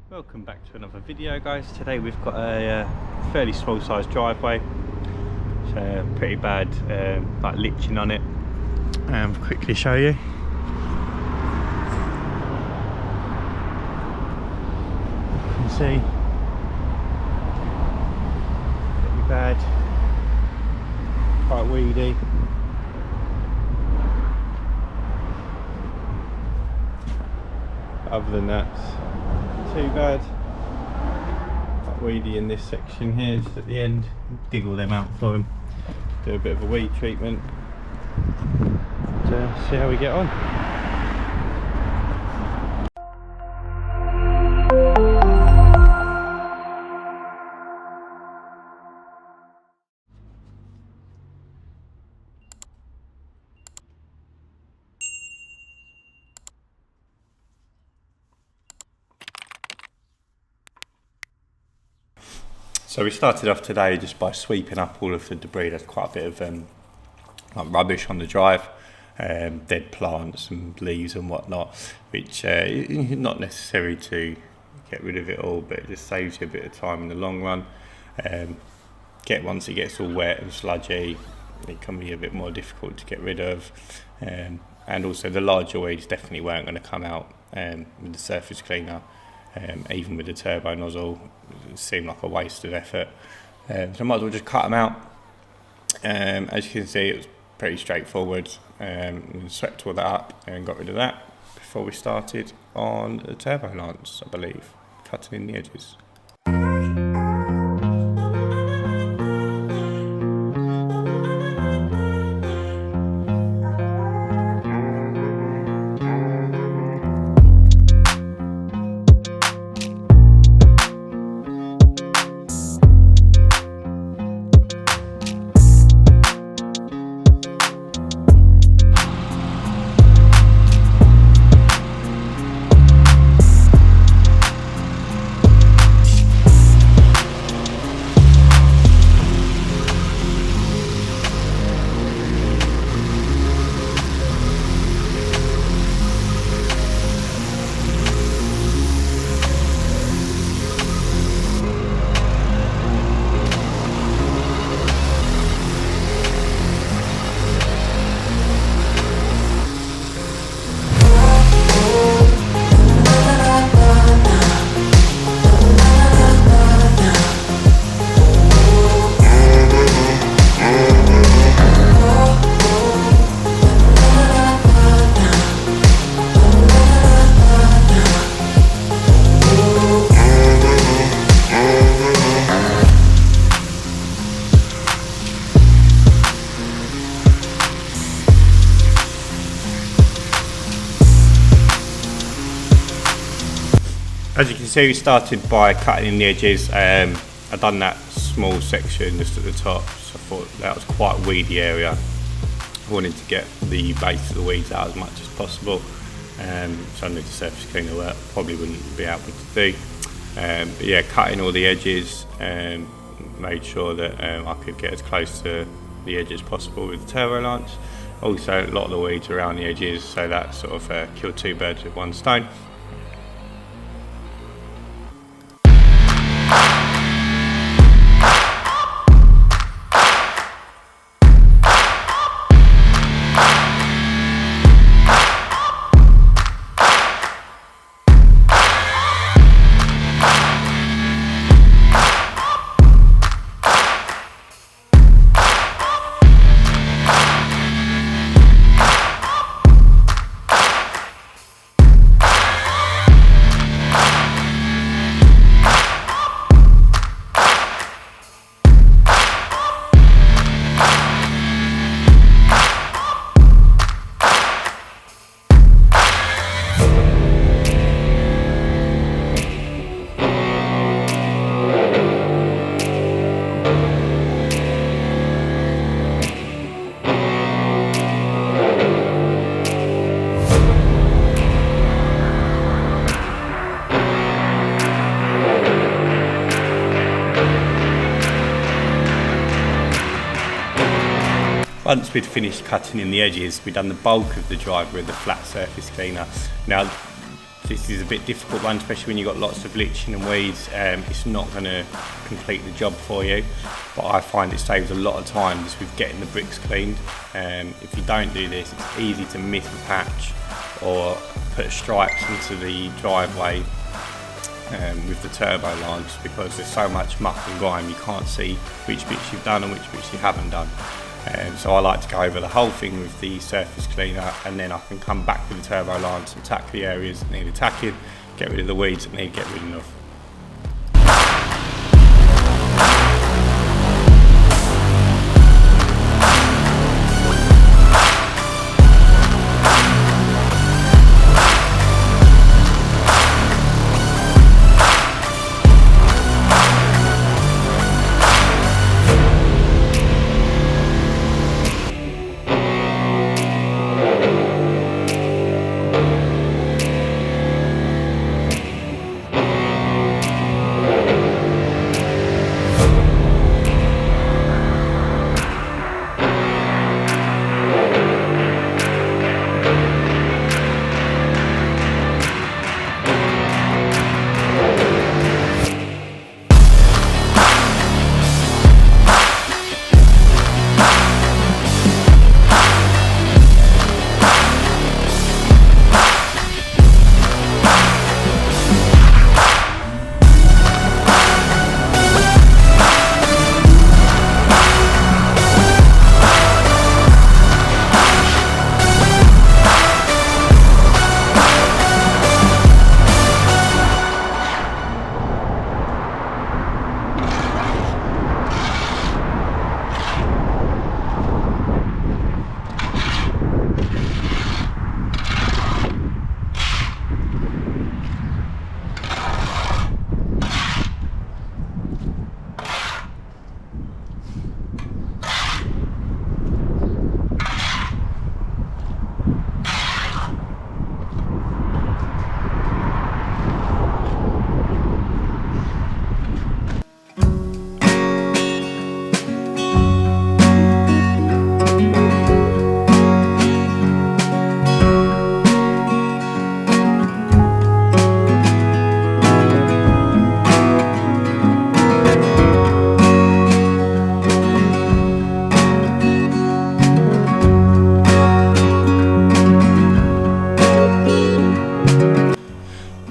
Welcome back to another video, guys. Today we've got a fairly small sized driveway. It's pretty bad like lichen on it. Quickly show you. You can see pretty bad, quite weedy. Other than that, too bad. Quite weedy in this section here, just at the end. Dig all them out for him. Do a bit of a weed treatment. And, see how we get on. So we started off today just by sweeping up all of the debris. There's quite a bit of like rubbish on the drive, dead plants and leaves and whatnot, which is not necessary to get rid of it all, but it just saves you a bit of time in the long run. Once it gets all wet and sludgy, it can be a bit more difficult to get rid of, and also the larger weeds definitely weren't going to come out with the surface cleaner. Even with the turbo nozzle, it seemed like a waste of effort. So I might as well just cut them out. As you can see, it was pretty straightforward. We swept all that up and got rid of that before we started on the turbo lance, I believe, cutting in the edges. As you can see, we started by cutting in the edges. I've done that small section just at the top, so I thought that was quite a weedy area. I wanted to get the base of the weeds out as much as possible. So I knew the surface cleaner work probably wouldn't be able to do. But yeah, cutting all the edges, made sure that I could get as close to the edge as possible with the turbo lance. Also, a lot of the weeds around the edges, so that sort of killed two birds with one stone. Once we'd finished cutting in the edges, we'd done the bulk of the driveway with the flat surface cleaner. Now, this is a bit difficult one, especially when you've got lots of lichen and weeds. It's not going to complete the job for you, but I find it saves a lot of time just with getting the bricks cleaned. If you don't do this, it's easy to miss a patch or put stripes into the driveway with the turbo lance, because there's so much muck and grime you can't see which bits you've done and which bits you haven't done. So I like to go over the whole thing with the surface cleaner, and then I can come back with the turbo lance and tack the areas that need attacking, get rid of the weeds that need getting rid of.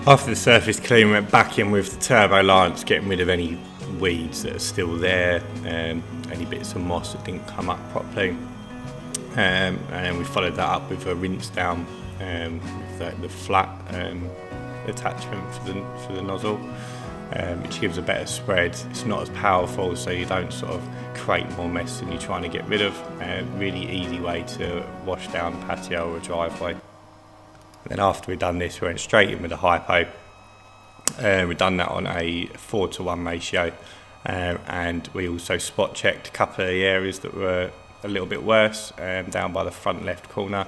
After the surface clean, we went back in with the turbo lance, getting rid of any weeds that are still there, any bits of moss that didn't come up properly, and we followed that up with a rinse down with the flat attachment for the nozzle, which gives a better spread. It's not as powerful, so you don't sort of create more mess than you're trying to get rid of. Really easy way to wash down a patio or a driveway. Then after we'd done this, we went straight in with the hypo. We'd done that on a 4:1 ratio, and we also spot checked a couple of the areas that were a little bit worse, down by the front left corner.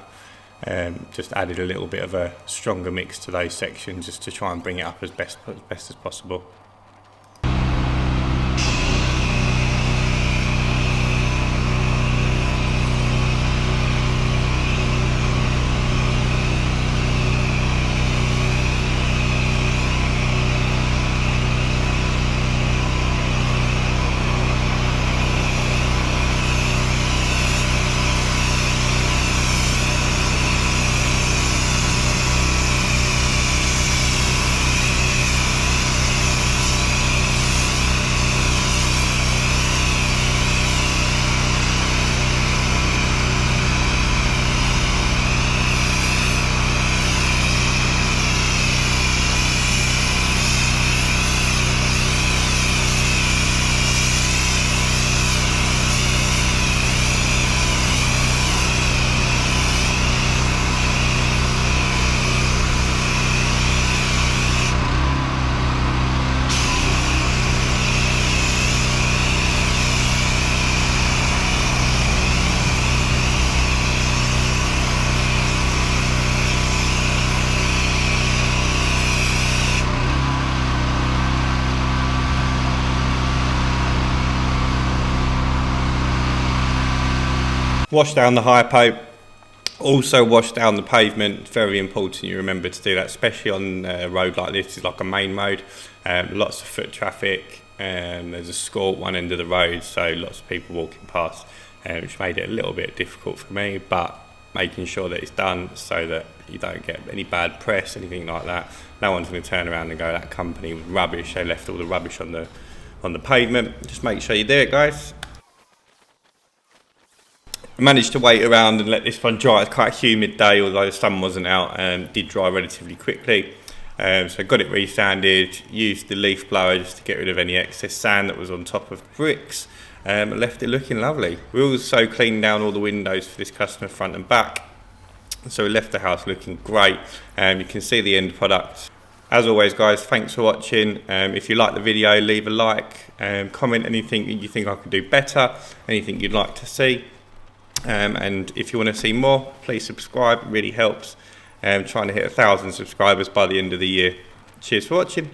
Just added a little bit of a stronger mix to those sections just to try and bring it up as best as possible. Washed down the hypo, Also wash down the pavement, very important you remember to do that, especially on a road like this. It's like a main road, lots of foot traffic, there's a school at one end of the road, so lots of people walking past, which made it a little bit difficult for me, but making sure that it's done so that you don't get any bad press, anything like that. No one's going to turn around and go, that company was rubbish, they left all the rubbish on the pavement. Just make sure you do it, guys. I managed to wait around and let this one dry. It's quite a humid day, although the sun wasn't out, and did dry relatively quickly. So got it resanded, used the leaf blower just to get rid of any excess sand that was on top of the bricks, and left it looking lovely. We also cleaned down all the windows for this customer, front and back, so we left the house looking great. You can see the end product. As always, guys, thanks for watching. If you like the video, leave a like, comment anything you think I could do better, anything you'd like to see. And if you want to see more, please subscribe, it really helps. Trying to hit 1,000 subscribers by the end of the year. Cheers for watching.